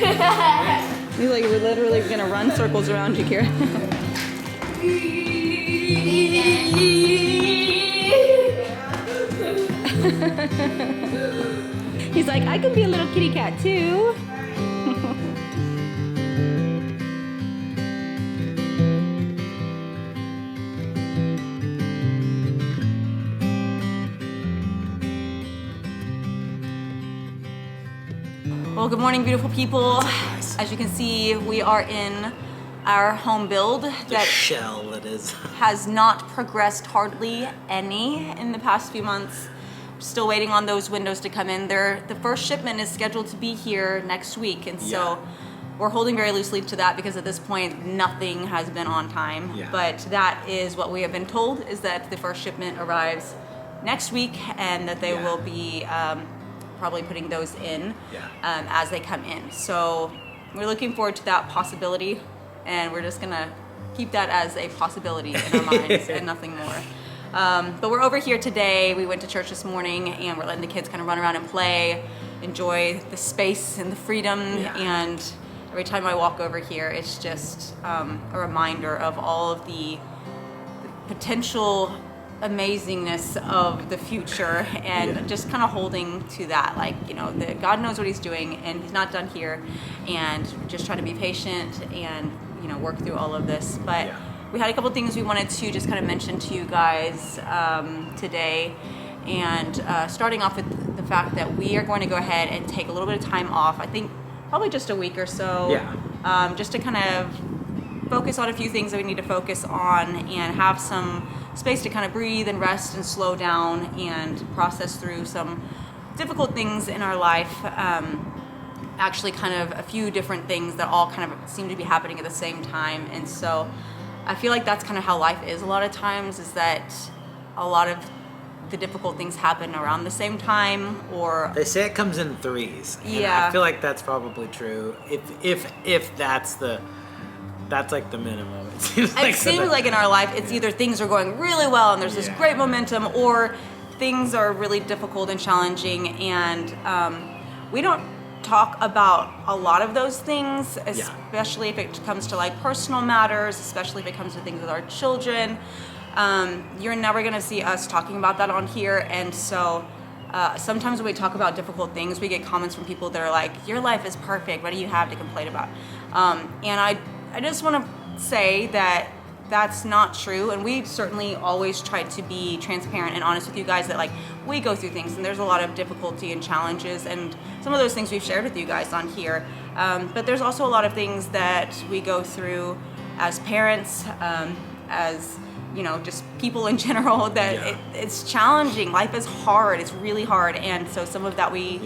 He's like, we're literally gonna run circles around you, Kira. He's like, I can be a little kitty cat too. Well, good morning, beautiful people. As you can see, we are in our home build that shell that is has not progressed hardly any in the past few months. Still waiting on those windows to come in. The first shipment is scheduled to be here next week, and so we're holding very loosely to that because at this point nothing has been on time. But that is what we have been told, is that the first shipment arrives next week and that they will be probably putting those in as they come in. So we're looking forward to that possibility, and we're just gonna keep that as a possibility in our minds and nothing more. But we're over here today. We went to church this morning, and we're letting the kids kind of run around and play, enjoy the space and the freedom. And every time I walk over here, it's just a reminder of all of the potential amazingness of the future, and just kind of holding to that, like, you know, that God knows what he's doing and he's not done here, and just trying to be patient and, you know, work through all of this. But we had a couple things we wanted to just kind of mention to you guys today, and starting off with the fact that we are going to go ahead and take a little bit of time off. I think probably just a week or so, just to kind of focus on a few things that we need to focus on and have some space to kind of breathe and rest and slow down and process through some difficult things in our life. Actually kind of a few different things that all kind of seem to be happening at the same time. And so I feel like that's kind of how life is a lot of times, is that a lot of the difficult things happen around the same time, or they say it comes in threes. And I feel like that's probably true. If that's like the minimum. It seems like in our life, it's either things are going really well and there's this great momentum, or things are really difficult and challenging, and we don't talk about a lot of those things, especially if it comes to like personal matters, especially if it comes to things with our children. You're never gonna see us talking about that on here, and so sometimes when we talk about difficult things, we get comments from people that are like, your life is perfect, what do you have to complain about? And I just want to say that that's not true, and we certainly always try to be transparent and honest with you guys that, like, we go through things and there's a lot of difficulty and challenges, and some of those things we've shared with you guys on here, but there's also a lot of things that we go through as parents, as, you know, just people in general, that it's challenging. Life is hard. It's really hard, and so some of that we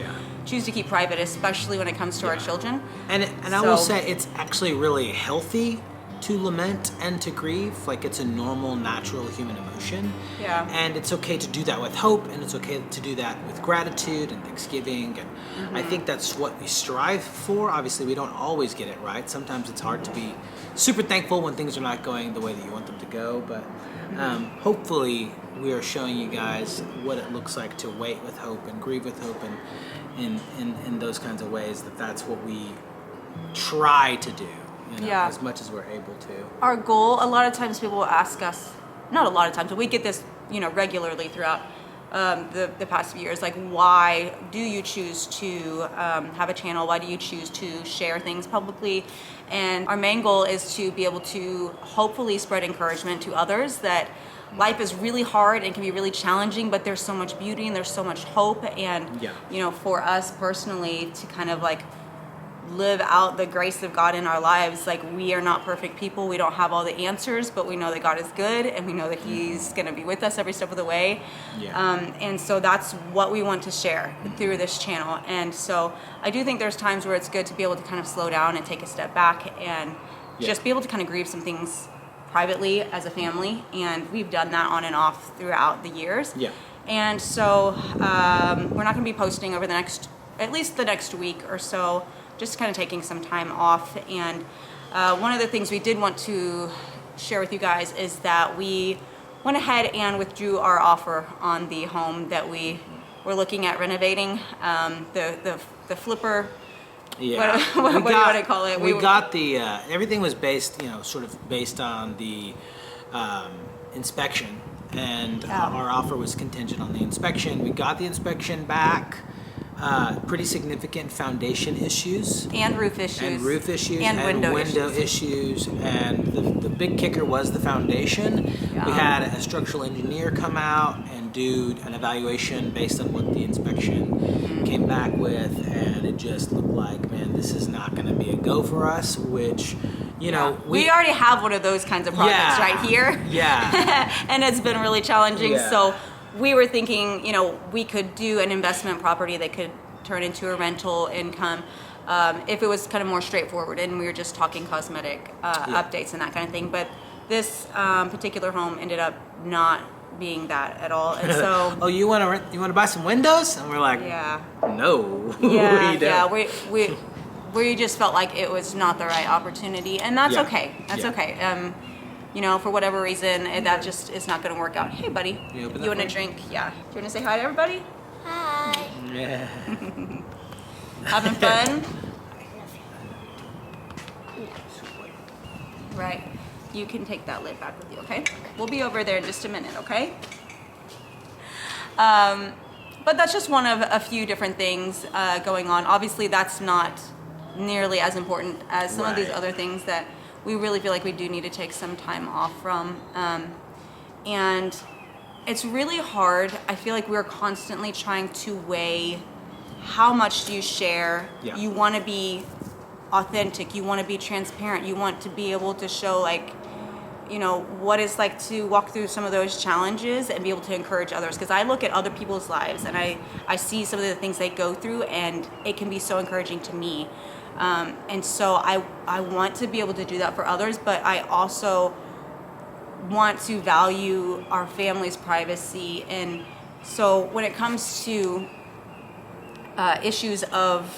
choose to keep private, especially when it comes to our children. And I will say it's actually really healthy to lament and to grieve. Like, it's a normal, natural human emotion. And it's okay to do that with hope, and it's okay to do that with gratitude and thanksgiving. And I think that's what we strive for. Obviously, we don't always get it right. Sometimes it's hard to be super thankful when things are not going the way that you want them to go. But hopefully we are showing you guys what it looks like to wait with hope and grieve with hope, and in those kinds of ways, that's what we try to do, you know, as much as we're able to. Our goal, a lot of times people will ask us, not a lot of times, but we get this, you know, regularly throughout the past few years, like, why do you choose to have a channel? Why do you choose to share things publicly? And our main goal is to be able to hopefully spread encouragement to others that life is really hard and can be really challenging, but there's so much beauty and there's so much hope. And, you know, for us personally to kind of like live out the grace of God in our lives, like, we are not perfect people. We don't have all the answers, but we know that God is good, and we know that he's going to be with us every step of the way. And so that's what we want to share through this channel. And so I do think there's times where it's good to be able to kind of slow down and take a step back and just be able to kind of grieve some things privately as a family, and we've done that on and off throughout the years. And so we're not going to be posting over at least the next week or so, just kind of taking some time off. And one of the things we did want to share with you guys is that we went ahead and withdrew our offer on the home that we were looking at renovating. The flipper Yeah. What do you want to call it? We got the everything was based, sort of based on the inspection, and our offer was contingent on the inspection. We got the inspection back. Pretty significant foundation issues. And roof issues. And window issues. And the big kicker was the foundation. Yeah. We had a structural engineer come out and do an evaluation based on what the inspection came back with, and it just looked like, man, this is not going to be a go for us, which, we already have one of those kinds of projects right here. Yeah. And it's been really challenging. Yeah. So we were thinking, we could do an investment property that could turn into a rental income if it was kind of more straightforward and we were just talking cosmetic updates and that kind of thing. But this particular home ended up not being that at all. And so oh, you want to buy some windows? And we're like, no. Yeah, we just felt like it was not the right opportunity, and that's okay. That's okay. For whatever reason, that just is not going to work out. Hey, buddy, you want a drink? Yeah. Do you want to say hi to everybody? Hi. Yeah. Having fun? Right. You can take that lid back with you, okay? We'll be over there in just a minute, okay? But that's just one of a few different things going on. Obviously, that's not nearly as important as some of these other things that we really feel like we do need to take some time off from. And it's really hard. I feel like we're constantly trying to weigh how much do you share. Yeah. You want to be authentic. You want to be transparent. You want to be able to show what it's like to walk through some of those challenges and be able to encourage others. Because I look at other people's lives and I see some of the things they go through, and it can be so encouraging to me. And so I want to be able to do that for others, but I also want to value our family's privacy. And so when it comes to issues of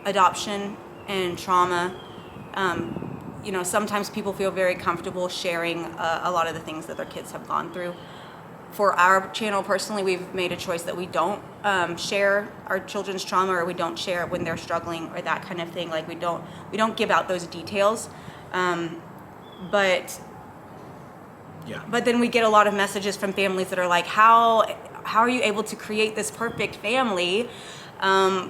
adoption and trauma, sometimes people feel very comfortable sharing a lot of the things that their kids have gone through. For our channel personally, we've made a choice that we don't share our children's trauma, or we don't share when they're struggling or that kind of thing. Like we don't give out those details. But then we get a lot of messages from families that are like, how are you able to create this perfect family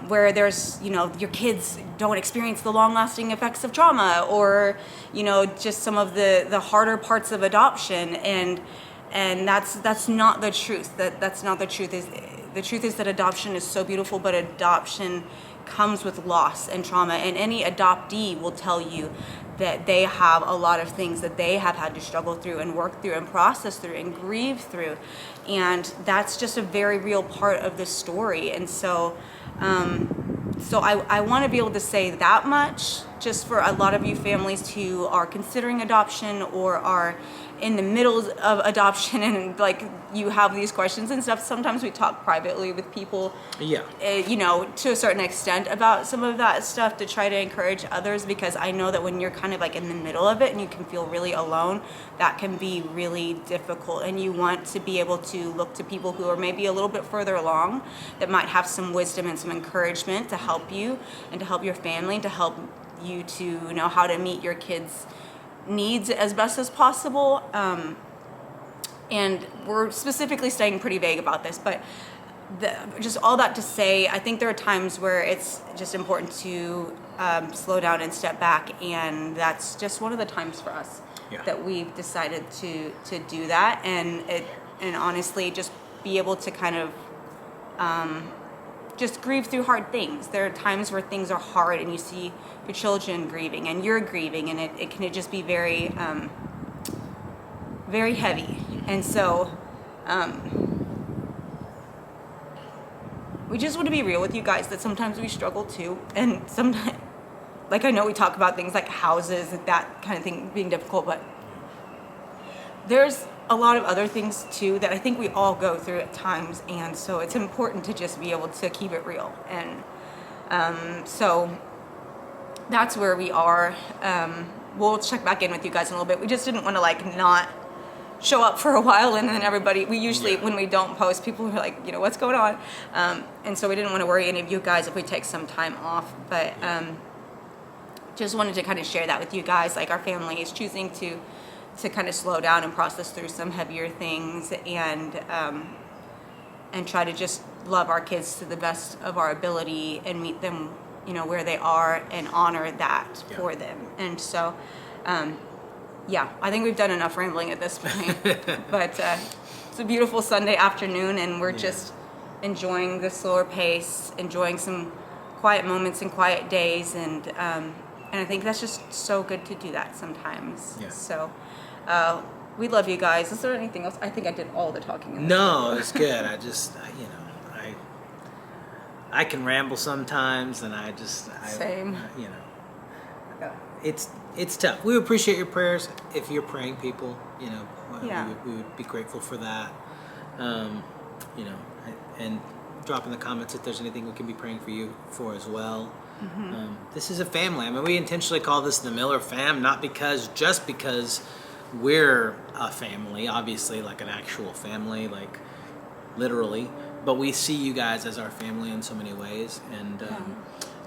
where there's, your kids don't experience the long-lasting effects of trauma, or, just some of the harder parts of adoption. And that's not the truth. That's not the truth. The truth is that adoption is so beautiful, but adoption comes with loss and trauma. And any adoptee will tell you that they have a lot of things that they have had to struggle through and work through and process through and grieve through. And that's just a very real part of the story. And so I want to be able to say that much, just for a lot of you families who are considering adoption or are in the middle of adoption and you have these questions and stuff. Sometimes we talk privately with people, to a certain extent about some of that stuff to try to encourage others, because I know that when you're kind of in the middle of it and you can feel really alone, that can be really difficult. And you want to be able to look to people who are maybe a little bit further along that might have some wisdom and some encouragement to help you and to help your family, to help you to know how to meet your kids' needs as best as possible. And we're specifically staying pretty vague about this, but just all that to say, I think there are times where it's just important to slow down and step back, and that's just one of the times for us that we've decided to do that, and honestly just be able to kind of just grieve through hard things. There are times where things are hard and you see your children grieving and you're grieving, and it can just be very very heavy. And so we just want to be real with you guys that sometimes we struggle too, and sometimes I know we talk about things like houses and that kind of thing being difficult, but there's a lot of other things too that I think we all go through at times, and so it's important to just be able to keep it real. And so that's where we are. We'll check back in with you guys in a little bit. We just didn't want to not show up for a while, and then everybody, we usually, when we don't post, people are like, you know, what's going on? And so we didn't want to worry any of you guys if we take some time off, but just wanted to kind of share that with you guys. Like, our family is choosing to kind of slow down and process through some heavier things, and try to just love our kids to the best of our ability and meet them, you know, where they are, and honor that for them. And so, I think we've done enough rambling at this point. But it's a beautiful Sunday afternoon, and we're just enjoying the slower pace, enjoying some quiet moments and quiet days, and I think that's just so good to do that sometimes. Yeah. So we love you guys. Is there anything else? I think I did all the talking. No, it's good. I just, I can ramble sometimes, and Same. It's tough. We appreciate your prayers. If you're praying, people, you know, we would be grateful for that. You know, and drop in the comments if there's anything we can be praying for you for as well. Mm-hmm. This is a family. I mean, we intentionally call this the Miller fam, not just because we're a family, obviously, like an actual family, like literally, but we see you guys as our family in so many ways,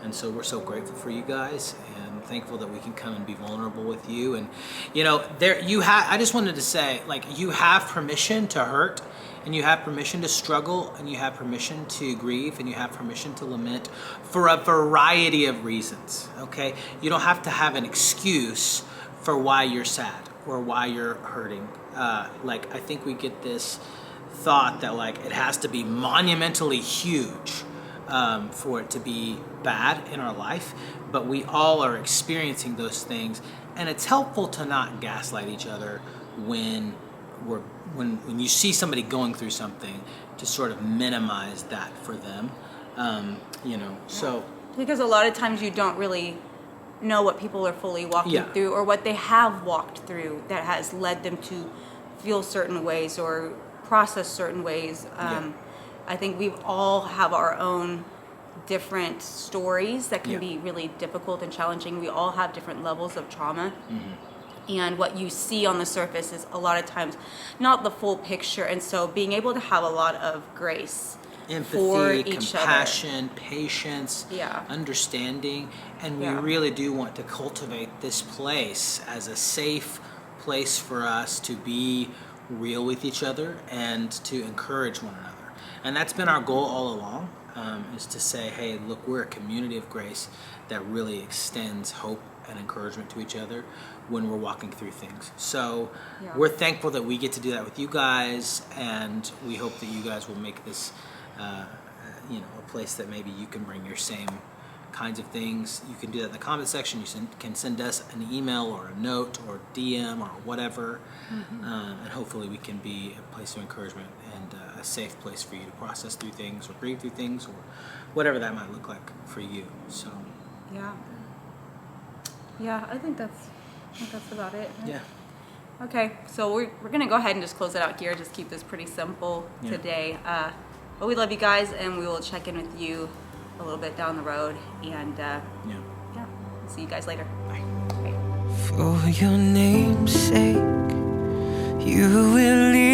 and so we're so grateful for you guys, and thankful that we can come and be vulnerable with you. And you know, I just wanted to say, like, you have permission to hurt, and you have permission to struggle, and you have permission to grieve, and you have permission to lament for a variety of reasons. Okay, you don't have to have an excuse for why you're sad or why you're hurting. Like, I think we get this thought that, like, it has to be monumentally huge for it to be bad in our life, but we all are experiencing those things, and it's helpful to not gaslight each other when you see somebody going through something, to sort of minimize that for them. You know, so because a lot of times you don't really know what people are fully walking through, or what they have walked through that has led them to feel certain ways or process certain ways. I think we all have our own different stories that can be really difficult and challenging. We all have different levels of trauma. Mm-hmm. And what you see on the surface is a lot of times not the full picture. And so being able to have a lot of grace, empathy, compassion, patience, understanding, and we really do want to cultivate this place as a safe place for us to be real with each other and to encourage one another. And that's been our goal all along, is to say, hey, look, we're a community of grace that really extends hope and encouragement to each other when we're walking through things. So we're thankful that we get to do that with you guys, and we hope that you guys will make this a place that maybe you can bring your same kinds of things. You can do that in the comment section. You can send us an email or a note or DM or whatever, and hopefully we can be a place of encouragement and a safe place for you to process through things or grieve through things or whatever that might look like for you. So I think that's about it, right? Yeah. Okay, so we're gonna go ahead and just close it out here. Just keep this pretty simple today. But we love you guys, and we will check in with you a little bit down the road. And see you guys later. Bye. Bye. For your name's sake, you will leave.